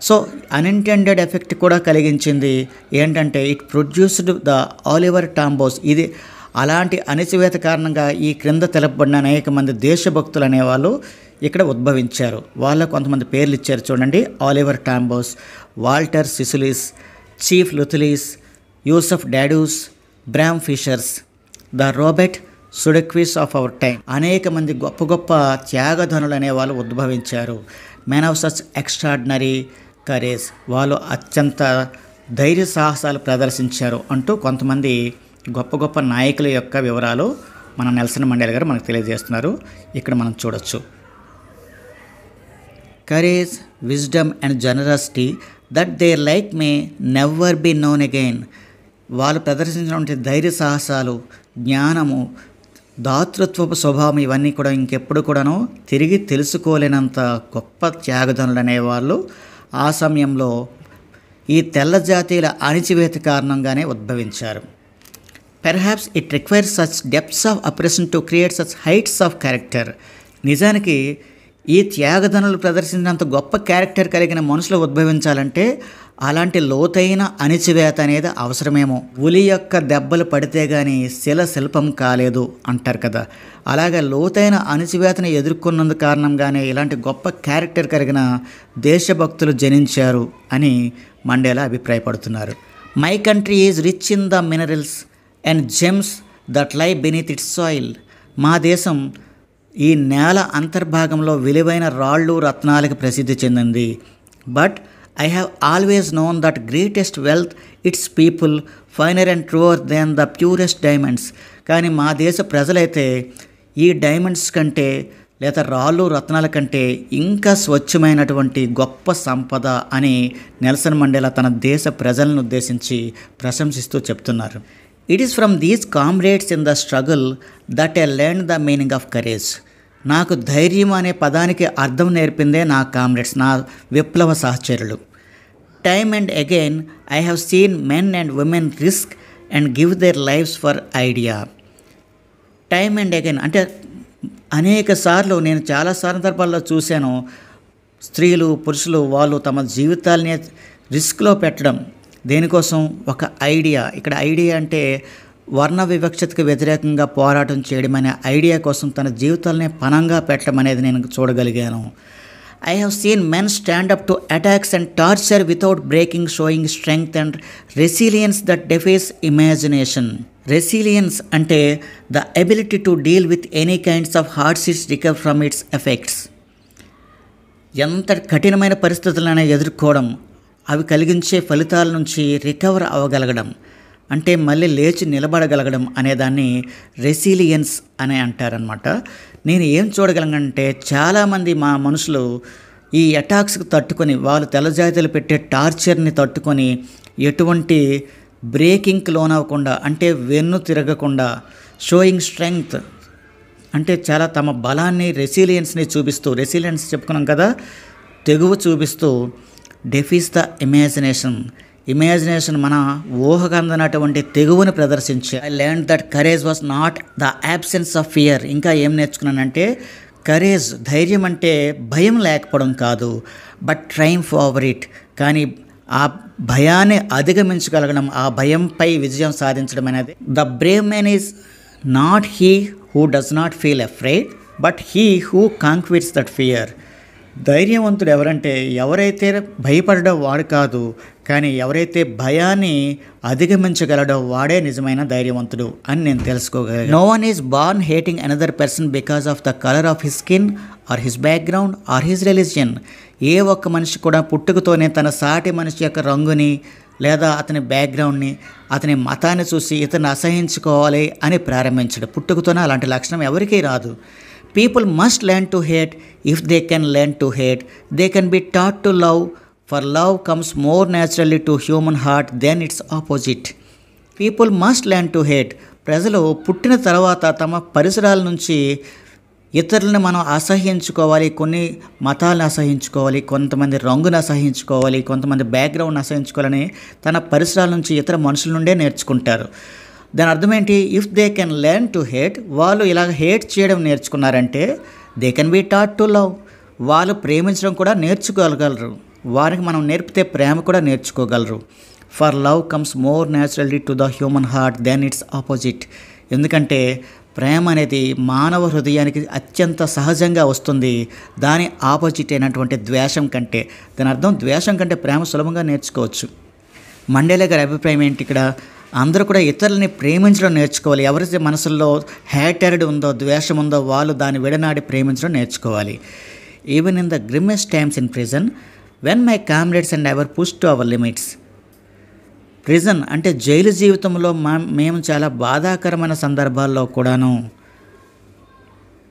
సో అన్ఇంటెండెడ్ ఎఫెక్ట్ కూడా కలిగించింది. ఏంటంటే ఇట్ ప్రొడ్యూస్డ్ ద ఆలివర్ టాంబోస్. ఇది అలాంటి అణిచివేత కారణంగా ఈ క్రింద తెలపబడిన అనేక మంది దేశభక్తులు అనేవాళ్ళు ఇక్కడ ఉద్భవించారు. వాళ్ళ కొంతమంది పేర్లు ఇచ్చారు చూడండి. Oliver Tambos, Walter Sisulus, chief Luthulis, Yusuf Dadoos, Bram Fischers, the Robert Sobukwes of our time. అనేక మంది గొప్ప గొప్ప త్యాగధనులు అనేవాళ్ళు ఉద్భవించారు. Men of such extraordinary courage, వాళ్ళు అత్యంత ధైర్య సాహసాలు ప్రదర్శించారు అంటూ కొంతమంది గొప్ప గొప్ప నాయకుల యొక్క వివరాలు మన నెల్సన్ మండేలా గారు మనకు తెలియజేస్తున్నారు. ఇక్కడ మనం చూడొచ్చు. Courage, wisdom and generosity that their like may never be known again. వాళ్ళు ప్రదర్శించినటువంటి ధైర్య సాహసాలు, జ్ఞానము, దాతృత్వపు స్వభావం ఇవన్నీ కూడా ఇంకెప్పుడు కూడాను తిరిగి తెలుసుకోలేనంత గొప్ప త్యాగధనులు అనేవాళ్ళు ఆ సమయంలో ఈ తెల్ల జాతీయుల అణిచివేత కారణంగానే ఉద్భవించారు. Perhaps it requires such depths of oppression to create such heights of character. నిజానికి ఈ త్యాగధనులు ప్రదర్శించినంత గొప్ప క్యారెక్టర్ కలిగిన మనుషులు ఉద్భవించాలంటే అలాంటి లోతైన అణిచివేత అనేది అవసరమేమో. ఉలి యొక్క దెబ్బలు పడితే కానీ శిల్పం కాలేదు అంటారు కదా. అలాగే లోతైన అణిచివేతను ఎదుర్కొన్నందు కారణంగానే ఇలాంటి గొప్ప క్యారెక్టర్ కలిగిన దేశభక్తులు జనించారు అని మండేలా అభిప్రాయపడుతున్నారు. My country is rich in the minerals and gems that lie beneath it's soil. మా దేశం ఈ నేల అంతర్భాగంలో విలువైన రాళ్ళు, రత్నాలకు ప్రసిద్ధి చెందింది. But I have always known that greatest wealth its people finer and truer than the purest diamonds. కానీ మా దేశ ప్రజలైతే ఈ డైమండ్స్ కంటే లేదా రాళ్ళు, రత్నాల కంటే ఇంకా స్వచ్ఛమైనటువంటి గొప్ప సంపద అని నెల్సన్ మండేలా తన దేశ ప్రజలను ఉద్దేశించి ప్రశంసిస్తూ చెప్తున్నారు. It is from these comrades in the struggle that I learn the meaning of courage. నాకు ధైర్యం అనే పదానికి అర్థం నేర్పిందే నా కామ్రేడ్స్, నా విప్లవ సహచరులు. Time and again I have seen men and women risk and give there lifes for idea. Time and again అంటే అనేక సార్లు, నేను చాలా సందర్భాల్లో చూశాను, స్త్రీలు, పురుషులు వాళ్ళు తమ జీవితాలని రిస్క్లో పెట్టడం దేనికోసం, ఒక ఐడియా. ఇక్కడ ఐడియా అంటే వర్ణ వివక్షతకు వ్యతిరేకంగా పోరాటం చేయడం అనే ఐడియా కోసం తన జీవితాలనే పణంగా పెట్టడం అనేది నేను చూడగలిగాను. I have seen men stand up to attacks and torture without breaking, showing strength and resilience that defies imagination. Resilience అంటే the ability to deal with any kinds of hardships, recover from its effects. ఎంత కఠినమైన పరిస్థితులను ఎదుర్కోవడం, అవి కలిగించే ఫలితాల నుంచి recover అవ్వగలగడం, అంటే మళ్ళీ లేచి నిలబడగలగడం అనేదాన్ని రెసిలియన్స్ అని అంటారనమాట. నేను ఏం చూడగలంటే చాలామంది మా మనుషులు ఈ అటాక్స్కి తట్టుకొని, వాళ్ళు తెల్లజాతీయులు పెట్టే టార్చర్ని తట్టుకొని ఎటువంటి బ్రేకింగ్కి లోనవ్వకుండా, అంటే వెన్ను తిరగకుండా, షోయింగ్ స్ట్రెంగ్త్ అంటే చాలా తమ బలాన్ని, రెసిలియన్స్ని చూపిస్తూ, రెసిలియన్స్ చెప్పుకున్నాం కదా, తెగువ చూపిస్తూ, డెఫీస్ ద ఇమాజినేషన్ మన ఊహకందనటువంటి తెగువను ప్రదర్శించి I learn that courage was not the absence of fear. ఇంకా ఏం నేర్చుకున్నానంటే కరేజ్, ధైర్యం అంటే భయం లేకపోవడం కాదు, బట్ ట్రైంఫ్ ఓవర్ ఇట్. కానీ ఆ భయాన్ని అధిగమించగలగడం, ఆ భయంపై విజయం సాధించడం అనేది. The brave man is not he who does not feel afraid, but he who conquers that fear. ధైర్యవంతుడు ఎవరంటే ఎవరైతే భయపడడం వాడు కాదు, కానీ ఎవరైతే భయాన్ని అధిగమించగలడో వాడే నిజమైన ధైర్యవంతుడు అని నేను తెలుసుకోగలను. No one is born hating another person because of the colour of his skin or his background or his religion. ఏ ఒక్క మనిషి కూడా పుట్టుకతోనే తన సాటి మనిషి యొక్క రంగుని లేదా అతని బ్యాక్గ్రౌండ్ని, అతని మతాన్ని చూసి ఇతన్ని అసహించుకోవాలి అని ప్రారంభించడు. పుట్టుకతోనే అలాంటి లక్షణం ఎవరికీ రాదు. People must learn to hate. If they can learn to hate, they can be taught to love, for love comes more naturally to human heart than its opposite. People must learn to hate. ప్రజలు పుట్టిన తర్వాత తమ పరిసరాల నుంచి ఇతరులను మనం అసహించుకోవాలి, కొన్ని మతాలను అసహించుకోవాలి, కొంతమంది రంగును అసహించుకోవాలి, కొంతమంది బ్యాక్గ్రౌండ్ని అసహించుకోవాలని తన పరిసరాల నుంచి ఇతర మనుషుల నుండే నేర్చుకుంటారు. దాని అర్థం ఏంటి? If they can learn to hate, వాళ్ళు ఇలా హేట్ చేయడం నేర్చుకున్నారంటే they can be taught to love, వాళ్ళు ప్రేమించడం కూడా నేర్చుకోగలరు. వారికి మనం నేర్పితే ప్రేమ కూడా నేర్చుకోగలరు. For love comes more naturally to the human heart than its opposite. ఎందుకంటే ప్రేమ అనేది మానవ హృదయానికి అత్యంత సహజంగా వస్తుంది, దాని ఆపోజిట్ అయినటువంటి ద్వేషం కంటే. దాని అర్థం ద్వేషం కంటే ప్రేమ సులభంగా నేర్చుకోవచ్చు. మండేలా గారి అభిప్రాయం ఏంటి? ఇక్కడ అందరూ కూడా ఇతరులని ప్రేమించడం నేర్చుకోవాలి. ఎవరైతే మనసుల్లో హ్యాటర్డ్ ఉందో, ద్వేషం ఉందో, వాళ్ళు దాన్ని విడనాడి ప్రేమించడం నేర్చుకోవాలి. Even in the grimmest times in prison when my comrades and ever push to our limits. Prison అంటే జైలు జీవితంలో మేము చాలా బాధాకరమైన సందర్భాల్లో కూడాను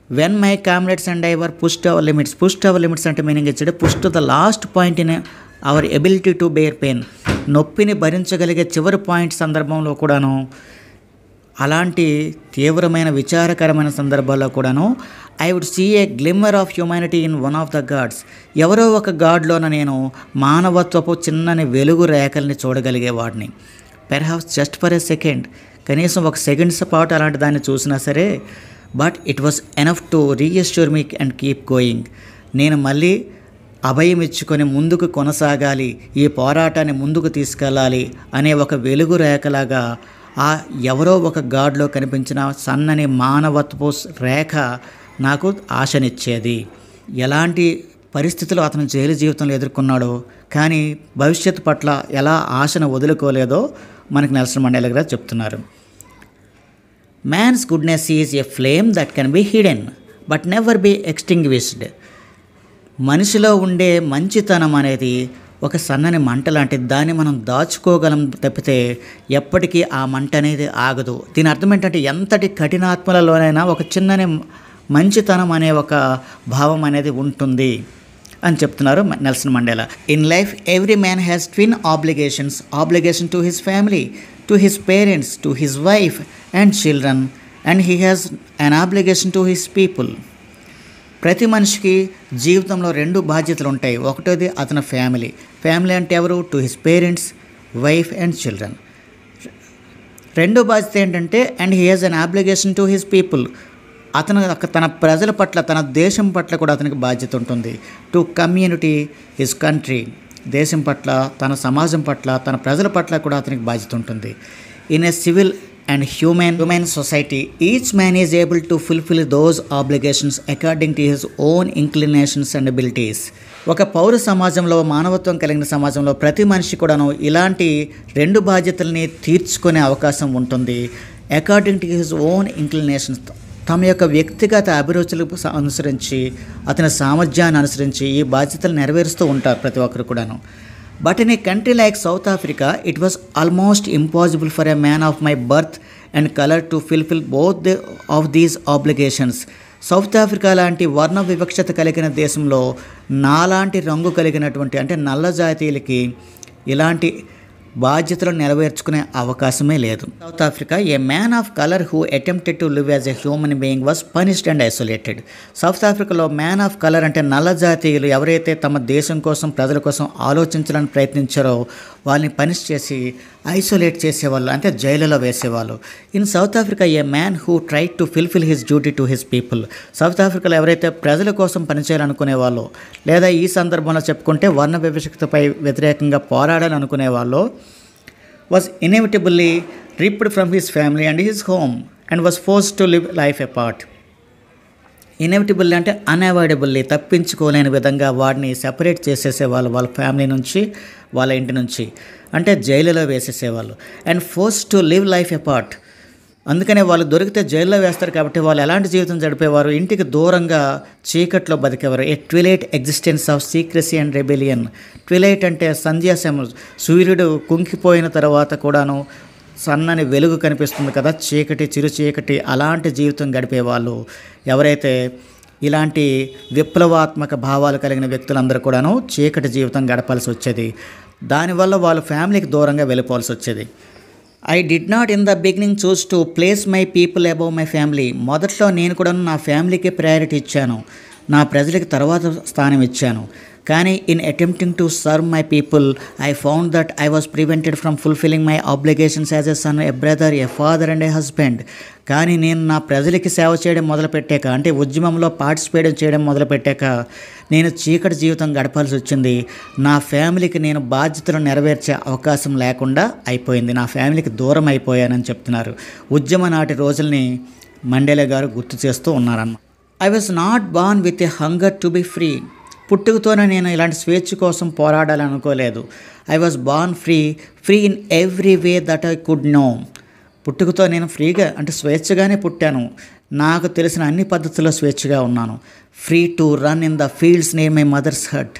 when my comrades and ever push to our limits. Push to our limits అంటే మీనింగ్ ఇచ్చాడు push to the last point in our ability to bear pain. నొప్పిని భరించగలిగే చివరి పాయింట్ సందర్భంలో కూడాను, అలాంటి తీవ్రమైన విచారకరమైన సందర్భాల్లో కూడాను I would see a glimmer of humanity in one of the guards. ఎవరో ఒక గాడ్లోన నేను మానవత్వపు చిన్నని వెలుగు రేఖల్ని చూడగలిగేవాడిని. Perhaps just for a second, కనీసం ఒక సెకండ్స్ పాటు అలాంటి దాన్ని చూసినా సరే, but it was enough to reassure me and keep going. నేను మళ్ళీ అభయం ఇచ్చుకొని ముందుకు కొనసాగాలి, ఈ పోరాటాన్ని ముందుకు తీసుకెళ్ళాలి అనే ఒక వెలుగు రేఖలాగా ఆ ఎవరో ఒక గాడ్లో కనిపించిన సన్నని మానవత్వపు రేఖ నాకు ఆశనిచ్చేది. ఎలాంటి పరిస్థితులు అతను జైలు జీవితంలో ఎదుర్కొన్నాడో, కానీ భవిష్యత్తు పట్ల ఎలా ఆశను వదులుకోలేదో మనకు నెల్సన్ మండేలా గారు చెప్తున్నారు. Man's goodness is a flame that can be hidden but never be extinguished. మనిషిలో ఉండే మంచితనం అనేది ఒక సన్నని మంట లాంటిది, దాన్ని మనం దాచుకోగలం తప్పితే ఎప్పటికీ ఆ మంట అనేది ఆగదు. దీని అర్థం ఏంటంటే ఎంతటి కఠినాత్మలలోనైనా ఒక చిన్నని మంచితనం అనే ఒక భావం అనేది ఉంటుంది అని చెప్తున్నారు Nelson Mandela. In life every man has twin obligations. Obligation to his family, to his parents, to his wife and children, and he has an obligation to his people. ప్రతి మనిషికి జీవితంలో రెండు బాధ్యతలు ఉంటాయి. ఒకటోది అతని ఫ్యామిలీ. ఫ్యామిలీ అంటే ఎవరు? To his parents, wife and children. రెండో బాధ్యత ఏంటంటే and he has an obligation to his people. అతను తన ప్రజల పట్ల, తన దేశం పట్ల కూడా అతనికి బాధ్యత ఉంటుంది. టు కమ్యూనిటీ, హిస్ కంట్రీ, దేశం పట్ల, తన సమాజం పట్ల, తన ప్రజల పట్ల కూడా అతనికి బాధ్యత ఉంటుంది. In a civil and human society, each man is able to fulfill those obligations according to his own inclinations and abilities. ఒక పౌర సమాజంలో, మానవత్వం కలిగిన సమాజంలో ప్రతి మనిషి కూడాను ఇలాంటి రెండు బాధ్యతల్ని తీర్చుకునే అవకాశం ఉంటుంది. According to his own inclinations, తమ యొక్క వ్యక్తిగత అభిరుచులకు అనుసరించి, అతని సామర్థ్యాన్ని అనుసరించి ఈ బాధ్యతలు నెరవేరుస్తూ ఉంటారు ప్రతి ఒక్కరు కూడాను. But in a country like South Africa, it was almost impossible for a man of my birth and color to fulfill both of these obligations. South Africa లాంటి వర్ణ వివక్షత కలిగిన దేశంలో నాలాంటి రంగు కలిగినటువంటి అంటే నల్ల జాతీయులకి ఇలాంటి బాధ్యతలను నెరవేర్చుకునే అవకాశమే లేదు. South Africa, A man of colour who attempted to live as a human being was punished and isolated. South ఆఫ్రికాలో మ్యాన్ ఆఫ్ కలర్ అంటే నల్ల జాతీయులు ఎవరైతే తమ దేశం కోసం, ప్రజల కోసం ఆలోచించాలని ప్రయత్నించారో వాళ్ళని పనిష్ చేసి ఐసోలేట్ చేసేవాళ్ళు, అంటే జైలులో వేసేవాళ్ళు. In south Africa, A man who tried to fulfil his duty to his people. South ఆఫ్రికాలో ఎవరైతే ప్రజల కోసం పనిచేయాలనుకునే వాళ్ళు, లేదా ఈ సందర్భంలో చెప్పుకుంటే వర్ణ వివక్షతపై వ్యతిరేకంగా పోరాడాలని అనుకునే వాళ్ళు, was inevitably ripped from his family and his home and was forced to live life apart. Inevitable అంటే అన్అవాయిడబుల్లీ, తప్పించుకోలేని విధంగా వాడిని సెపరేట్ చేసేసేవాళ్ళు వాళ్ళ ఫ్యామిలీ నుంచి, వాళ్ళ ఇంటి నుంచి. అంటే జైలులో వేసేసేవాళ్ళు. And force to live life apart. అందుకనే వాళ్ళు దొరికితే జైల్లో వేస్తారు కాబట్టి వాళ్ళు ఎలాంటి జీవితం గడిపేవారు, ఇంటికి దూరంగా చీకట్లో బతికేవారు. A twilight existence of secrecy and rebellion. Twilight అంటే సంధ్యాసమయం, సూర్యుడు కుంగిపోయిన తర్వాత కూడాను సన్నని వెలుగు కనిపిస్తుంది కదా, చీకటి, చిరు చీకటి, అలాంటి జీవితం గడిపేవాళ్ళు. ఎవరైతే ఇలాంటి విప్లవాత్మక భావాలు కలిగిన వ్యక్తులందరూ కూడాను చీకటి జీవితం గడపాల్సి వచ్చేది. దానివల్ల వాళ్ళు ఫ్యామిలీకి దూరంగా వెళ్ళిపోవాల్సి వచ్చేది. I did not in the beginning choose to place my people above my family. మొదట్లో నేను కూడా నా ఫ్యామిలీకి ప్రయారిటీ ఇచ్చాను, నా ప్రజలకి తర్వాత స్థానం ఇచ్చాను. కానీ in attempting to serve my people I found that I was prevented from fulfilling my obligations as a son, a brother, a father and a husband. కానీ నేను నా ప్రజలకి సేవ చేయడం మొదలుపెట్టాక, అంటే ఉద్యమంలో పార్టిసిపేట్ చేయడం మొదలుపెట్టాక నేను చీకటి జీవితం గడపాల్సి వచ్చింది. నా ఫ్యామిలీకి నేను బాధ్యతలు నెరవేర్చే అవకాశం లేకుండా అయిపోయింది, నా ఫ్యామిలీకి దూరం అయిపోయానని చెప్తున్నారు. ఉద్యమ నాటి రోజుల్ని మండేలా గారు గుర్తు చేస్తూ ఉన్నారన్న. I was not born with a hunger to be free. పుట్టుకతోనే నేను ఇలాంటి స్వేచ్ఛ కోసం పోరాడాలని అనుకోలేదు. I was born free in every way that I could know. పుట్టుకతో నేను ఫ్రీగా అంటే స్వేచ్ఛగానే పుట్టాను. నాకు తెలిసిన అన్ని పద్ధతుల్లో స్వేచ్ఛగా ఉన్నాను. Free to run in the fields near my mother's hut.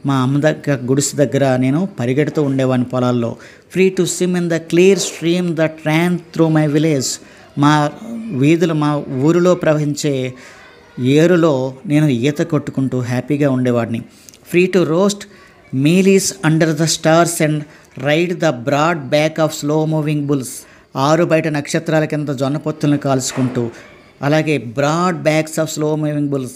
మా అమ్మ దగ్గర గుడిసె దగ్గర నేను పరిగెడుతూ ఉండేవాడిని పొలాల్లో. Free to swim in the clear stream that ran through my village. మా వీధులు, మా ఊరిలో ప్రవహించే ఏరులో నేను ఈత కొట్టుకుంటూ హ్యాపీగా ఉండేవాడిని. Free to roast mealies under the stars and ride the broad back of slow moving bulls. ఆరు బయట నక్షత్రాల కింద జొన్న పొత్తులను కాల్చుకుంటూ, అలాగే broad backs of slow moving bulls,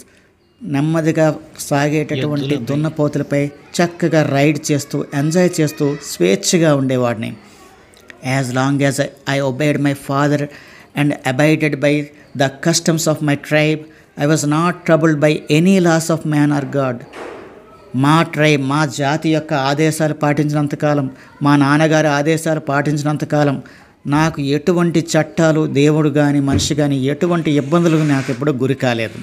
నెమ్మదిగా సాగేటటువంటి దున్నపోతులపై చక్కగా రైడ్ చేస్తూ, ఎంజాయ్ చేస్తూ స్వేచ్ఛగా ఉండేవాడిని. As long as I obeyed my father and abided by the customs of my tribe, I was not troubled by any laws of man or god. మా tribe, మా జాతి యొక్క ఆదేశాలు పాటించినంతకాలం, మా నాన్నగారి ఆదేశాలు పాటించినంతకాలం నాకు ఎటువంటి చట్టాలు, దేవుడు కానీ మనిషి కానీ ఎటువంటి ఇబ్బందులు నాకు ఎప్పుడూ గురి కాలేదు.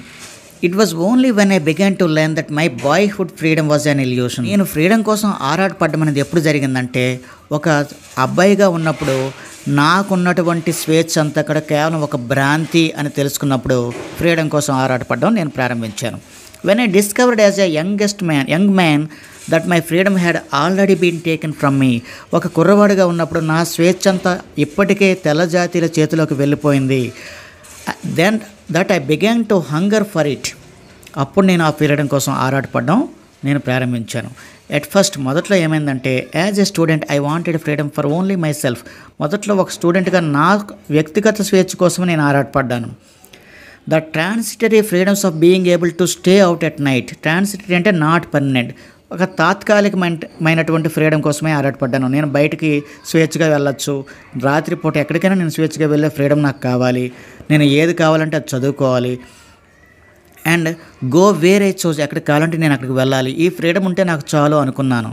It was only when I began to learn that my boyhood freedom was an illusion. నేను ఫ్రీడమ్ కోసం ఆరాటపడడం అనేది ఎప్పుడు జరిగిందంటే, ఒక అబ్బాయిగా ఉన్నప్పుడు నాకున్నటువంటి స్వేచ్ఛ అంతా కూడా కేవలం ఒక భ్రాంతి అని తెలుసుకున్నప్పుడు ఫ్రీడమ్ కోసం ఆరాటపడడం నేను ప్రారంభించాను. When I discovered as a young man that my freedom had already been taken from me. ఒక కుర్రవాడిగా ఉన్నప్పుడు నా స్వేచ్ఛ అంతా ఇప్పటికే తెల్ల జాతీయుల చేతిలోకి వెళ్ళిపోయింది. Then that I began to hunger for it. అప్పుడు నేను ఆ ఫ్రీడమ్ కోసం ఆరాటపడడం నేను ప్రారంభించాను. ఎట్ ఫస్ట్ మొదట్లో ఏమైందంటే, as a student I wanted freedom for only myself. మొదట్లో ఒక స్టూడెంట్గా నా వ్యక్తిగత స్వేచ్ఛ కోసం నేను ఆరాటపడ్డాను. The transitory freedoms of being able to stay out at night. Transitory అంటే నాట్ పర్మనెంట్, ఒక తాత్కాలికమైనటువంటి ఫ్రీడమ్ కోసమే ఆరాటపడ్డాను. నేను బయటికి స్వేచ్ఛగా వెళ్ళొచ్చు, రాత్రిపూట ఎక్కడికైనా నేను స్వేచ్ఛగా వెళ్ళే ఫ్రీడమ్ నాకు కావాలి. నేను ఏది కావాలంటే అది చదువుకోవాలి. And go where I chose, ఎక్కడికి కావాలంటే నేను అక్కడికి వెళ్ళాలి. ఈ ఫ్రీడమ్ ఉంటే నాకు చాలు అనుకున్నాను.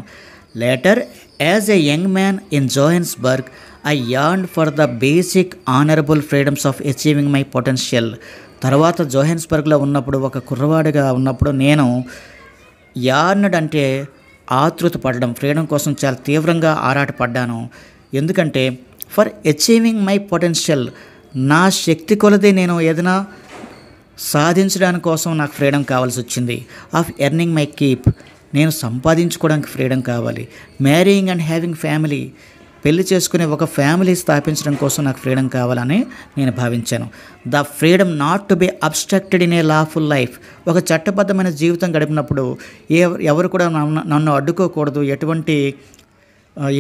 Later as a young man in Johannesburg I yearned for the basic honourable freedoms of achieving my potential. తర్వాత జోహెన్స్బర్గ్లో ఉన్నప్పుడు, ఒక కుర్రవాడిగా ఉన్నప్పుడు నేను యార్నడ్ అంటే ఆతృత పడడం, ఫ్రీడమ్ కోసం చాలా తీవ్రంగా ఆరాటపడ్డాను. ఎందుకంటే ఫర్ అచీవింగ్ మై పొటెన్షియల్, నా శక్తి కొలది నేను ఏదైనా సాధించడానికి కోసం నాకు ఫ్రీడమ్ కావాల్సి వచ్చింది. ఆఫ్ ఎర్నింగ్ మై కీప్, నేను సంపాదించుకోవడానికి ఫ్రీడమ్ కావాలి. మ్యారీయింగ్ అండ్ హ్యావింగ్ ఫ్యామిలీ, పెళ్లి చేసుకునే ఒక ఫ్యామిలీ స్థాపించడం కోసం నాకు ఫ్రీడమ్ కావాలని నేను భావించాను. The freedom not to be obstructed in a lawful life. ఒక చట్టబద్ధమైన జీవితం గడిపినప్పుడు ఎవరు కూడా నన్ను అడ్డుకోకూడదు, ఎటువంటి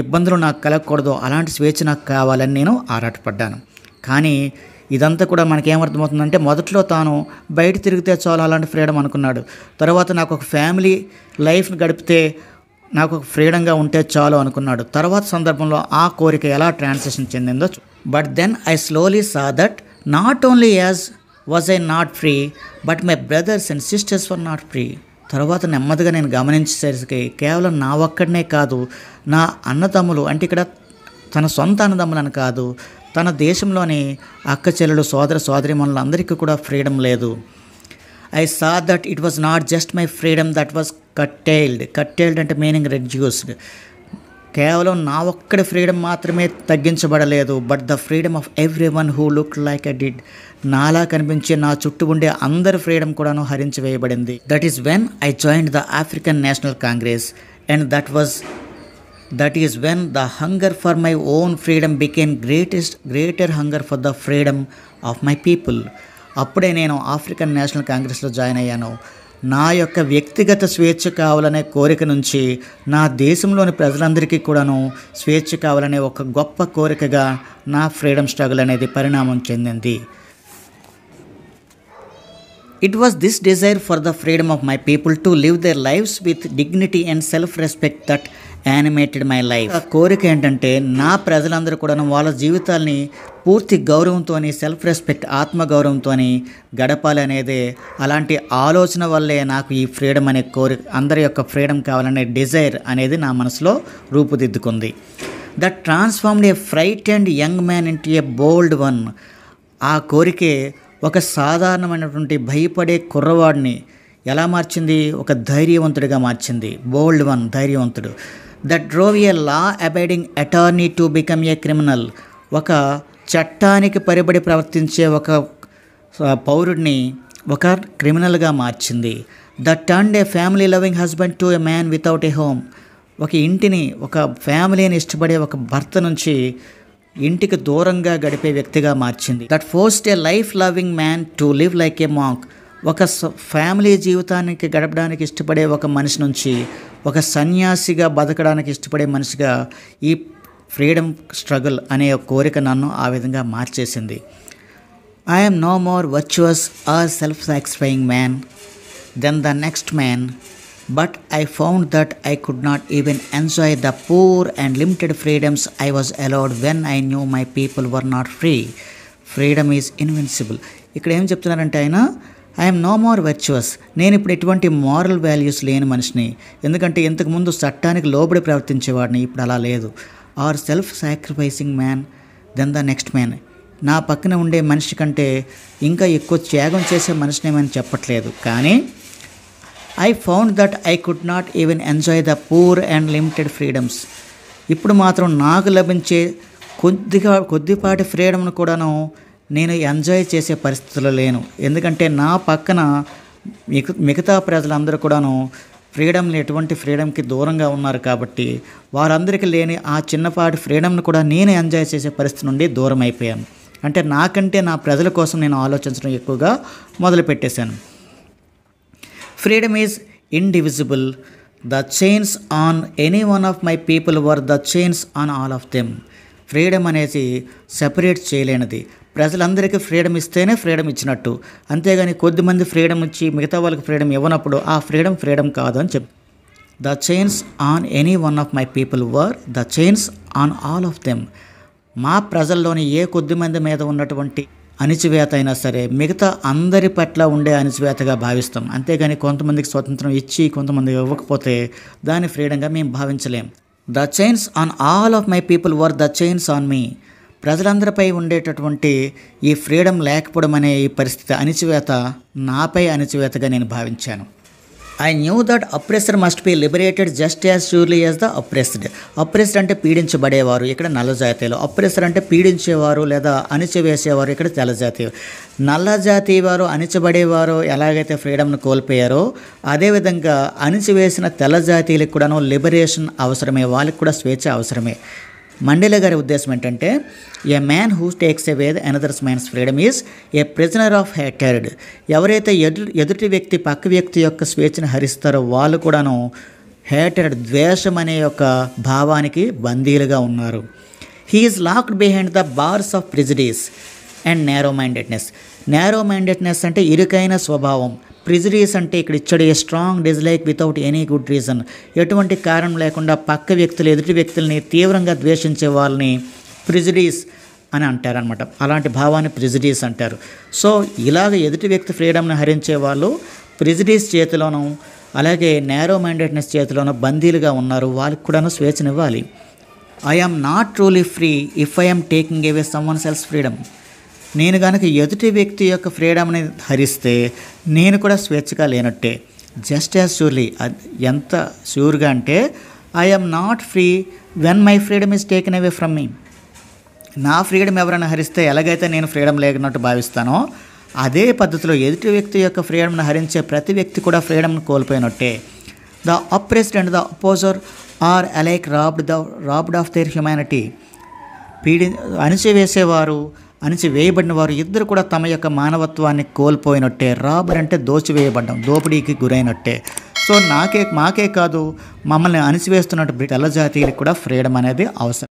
ఇబ్బందులు నాకు కలగకూడదు, అలాంటి స్వేచ్ఛ నాకు కావాలని నేను ఆరాటపడ్డాను. కానీ ఇదంతా కూడా మనకేమర్థమవుతుందంటే, మొదట్లో తాను బయట తిరిగితే చాలు అలాంటి ఫ్రీడమ్ అనుకున్నాడు. తర్వాత నాకు ఒక ఫ్యామిలీ లైఫ్ని గడిపితే నాకు ఒక ఫ్రీడంగా ఉంటే చాలు అనుకున్నాడు. తర్వాత సందర్భంలో ఆ కోరిక ఎలా ట్రాన్సిషన్ చెందిందో. But then I slowly saw that not only as was I not free, but my brothers and sisters were not free. తర్వాత నెమ్మదిగా నేను గమనించేసరికి కేవలం నా ఒక్కడనే కాదు, నా అన్నదమ్ములు, అంటే ఇక్కడ తన సొంత అన్నదమ్ములని కాదు, తన దేశంలోని అక్క చెల్లెలు, సోదర సోదరీమణులందరికీ కూడా ఫ్రీడమ్ లేదు. I saw that it was not just my freedom that was curtailed అంటే మీనింగ్ రెడ్యూస్డ్. కేవలం నా ఒక్కడి ఫ్రీడమ్ మాత్రమే తగ్గించబడలేదు, but the freedom of everyone who look like I did. నాలా కనిపించే నా చుట్టూ ఉండే అందరి ఫ్రీడమ్ కూడాను హరించి వేయబడింది. That is when I joined the African national Congress and that is when the hunger for my own freedom became greater hunger for the freedom of my people. అప్పుడే నేను ఆఫ్రికన్ నేషనల్ కాంగ్రెస్లో జాయిన్ అయ్యాను. నా యొక్క వ్యక్తిగత స్వేచ్ఛ కావాలనే కోరిక నుంచి నా దేశంలోని ప్రజలందరికీ కూడాను స్వేచ్ఛ కావాలనే ఒక గొప్ప కోరికగా నా ఫ్రీడమ్ స్ట్రగుల్ అనేది పరిణామం చెందింది. It was this desire for the freedom of my people to live their lives with dignity and self-respect that animated my life. ఆ కోరిక ఏంటంటే నా ప్రజలందరూ కూడా వాళ్ళ జీవితాల్ని పూర్తి గౌరవంతో, సెల్ఫ్ రెస్పెక్ట్, ఆత్మగౌరవంతో గడపాలి అనేదే. అలాంటి ఆలోచన వల్లే నాకు ఈ ఫ్రీడమ్ అనే కోరిక, అందరి యొక్క ఫ్రీడమ్ కావాలనే డిజైర్ అనేది నా మనసులో రూపుదిద్దుకుంది. That transformed a frightened young man into a bold one. ఆ కోరికే ఒక సాధారణమైనటువంటి భయపడే కుర్రవాడిని ఎలా మార్చింది? ఒక ధైర్యవంతుడిగా మార్చింది. బోల్డ్ వన్, ధైర్యవంతుడు. That drove a law abiding attorney to become a criminal. ఒక చట్టానికి పరిబడి ప్రవర్తించే ఒక పౌరుడిని ఒక క్రిమినల్గా మార్చింది. That turned a family loving husband to a man without a home. ఒక ఇంటిని, ఒక ఫ్యామిలీని ఇష్టపడే ఒక భర్త నుంచి ఇంటికి దూరంగా గడిపే వ్యక్తిగా మార్చింది. That forced A life loving man to live like A monk. ఒక ఫ్యామిలీ జీవితానికి గడపడానికి ఇష్టపడే ఒక మనిషి నుంచి ఒక సన్యాసిగా బతకడానికి ఇష్టపడే మనిషిగా ఈ ఫ్రీడమ్ స్ట్రగుల్ అనే కోరిక నన్ను ఆ విధంగా మార్చేసింది. I'm no more virtuous or self satisfying man than the next man, but I found that I could not even enjoy the poor and limited freedoms I was allowed when I knew my people were not free. Freedom is invincible. ఇక్కడ ఏం చెప్తున్నారంటే ఆయన, I'm no more virtuous. నేను ఇప్పుడు ఎటువంటి moral values లేని మనిషిని, ఎందుకంటే ఇంతకుముందు చట్టానికి లోబడి ప్రవర్తించేవాడిని, ఇప్పుడు అలా లేదు. Or self sacrificing man than the next man. నా పక్కన ఉండే మనిషి కంటే ఇంకా ఎక్కువ త్యాగం చేసే మనిషినేమని చెప్పట్లేదు, కానీ I found that I could not even enjoy the poor and limited freedoms. ఇప్పుడు మాత్రం నాకు లభించే కొద్దిపాటి ఫ్రీడమ్ను కూడాను నేను ఎంజాయ్ చేసే పరిస్థితుల్లో లేను. ఎందుకంటే నా పక్కన మిగతా ప్రజలందరూ కూడాను ఎటువంటి ఫ్రీడమ్కి దూరంగా ఉన్నారు కాబట్టి వారందరికీ లేని ఆ చిన్నపాటి ఫ్రీడమ్ను కూడా నేను ఎంజాయ్ చేసే పరిస్థితి నుండి దూరం అయిపోయాను. అంటే నాకంటే నా ప్రజల కోసం నేను ఆలోచించడం ఎక్కువగా మొదలుపెట్టేశాను. Freedom is indivisible. The chains on any one of my people were the chains on all of them. Freedom అనేది సెపరేట్ చేయలేనిది. ప్రజలందరికీ ఫ్రీడమ్ ఇస్తేనే ఫ్రీడమ్ ఇచ్చినట్టు, అంతేగాని కొద్దిమంది ఫ్రీడమ్ ఇచ్చి మిగతా వాళ్ళకి ఫ్రీడమ్ ఇవ్వనప్పుడు ఆ ఫ్రీడమ్ కాదు అని చెప్పి. The chains on any one of my people were the chains on all of them. మా ప్రజల్లోని ఏ కొద్దిమంది మీద ఉన్నటువంటి అణిచివేత అయినా సరే మిగతా అందరి పట్ల ఉండే అణిచివేతగా భావిస్తాం, అంతేగాని కొంతమందికి స్వతంత్రం ఇచ్చి కొంతమందికి ఇవ్వకపోతే దాని ఫ్రీడంగా మేము భావించలేం. The chains on all of my people were the chains on me. ప్రజలందరిపై ఉండేటటువంటి ఈ ఫ్రీడమ్ లేకపోవడం అనే ఈ పరిస్థితి, అణిచివేత నాపై అణిచివేతగా నేను భావించాను. I knew that oppressor must be liberated just as surely as the oppressed. Oppressed అంటే పీడించబడేవారు, ఇక్కడ నల్ల జాతీయులు. అప్రెసర్ అంటే పీడించేవారు లేదా అణిచివేసేవారు, ఇక్కడ తెల్ల జాతీయులు. నల్ల జాతి వారు అణిచబడేవారు ఎలాగైతే ఫ్రీడమ్ను కోల్పోయారో అదేవిధంగా అణిచివేసిన తెల్ల జాతీయులకు కూడాను లిబరేషన్ అవసరమే, వాళ్ళకి కూడా స్వేచ్ఛ అవసరమే. మండేలా గారి ఉద్దేశం ఏంటంటే, a man who takes away another's man's freedom is a prisoner of హేటెడ్. ఎవరైతే ఎదుటి వ్యక్తి పక్క వ్యక్తి యొక్క స్వేచ్ఛను హరిస్తారో వాళ్ళు కూడాను హేటెడ్, ద్వేషం అనే యొక్క భావానికి బందీలుగా ఉన్నారు. He is locked behind the bars of prejudice and narrow mindedness. Narrow mindedness అంటే ఇరుకైన స్వభావం. ప్రిజుడీస్ అంటే ఇక్కడ ఇచ్చాడు a strong dislike without any good reason. ఎటువంటి కారణం లేకుండా పక్క వ్యక్తులు ఎదుటి వ్యక్తుల్ని తీవ్రంగా ద్వేషించే వాళ్ళని ప్రిజుడీస్ అని అంటారనమాట. అలాంటి భావాన్ని ప్రిజుడీస్ అంటారు. సో ఇలాగ ఎదుటి వ్యక్తి ఫ్రీడమ్ని హరించే వాళ్ళు ప్రిజుడీస్ చేతిలోనూ అలాగే నేరో మైండెడ్నెస్ చేతిలోనూ బందీలుగా ఉన్నారు. వాళ్ళకి కూడాను స్వేచ్ఛనివ్వాలి. I am not truly free if I am taking away someone else freedom. నేను కనుక ఎదుటి వ్యక్తి యొక్క ఫ్రీడమ్ని హరిస్తే నేను కూడా స్వేచ్ఛగా లేనట్టే. జస్ట్ యాజ్ షూర్లీ, ఎంత ష్యూర్గా అంటే I am not free when my freedom is taken away from me. నా ఫ్రీడమ్ ఎవరైనా హరిస్తే ఎలాగైతే నేను ఫ్రీడమ్ లేనట్టు భావిస్తానో అదే పద్ధతిలో ఎదుటి వ్యక్తి యొక్క ఫ్రీడమ్ని హరించే ప్రతి వ్యక్తి కూడా ఫ్రీడమ్ని కోల్పోయినట్టే. The oppressed and the oppressor are alike robbed of their humanity. అణిచివేసేవారు, అణిచివేయబడిన వారు ఇద్దరు కూడా తమ యొక్క మానవత్వాన్ని కోల్పోయినట్టే. రాబడ్ అంటే దోచివేయబడ్డం, దోపిడీకి గురైనట్టే. సో మాకే కాదు, మమ్మల్ని అణిచివేస్తున్నట్టు తెల్ల జాతీయులకు కూడా ఫ్రీడమ్ అనేది అవసరం.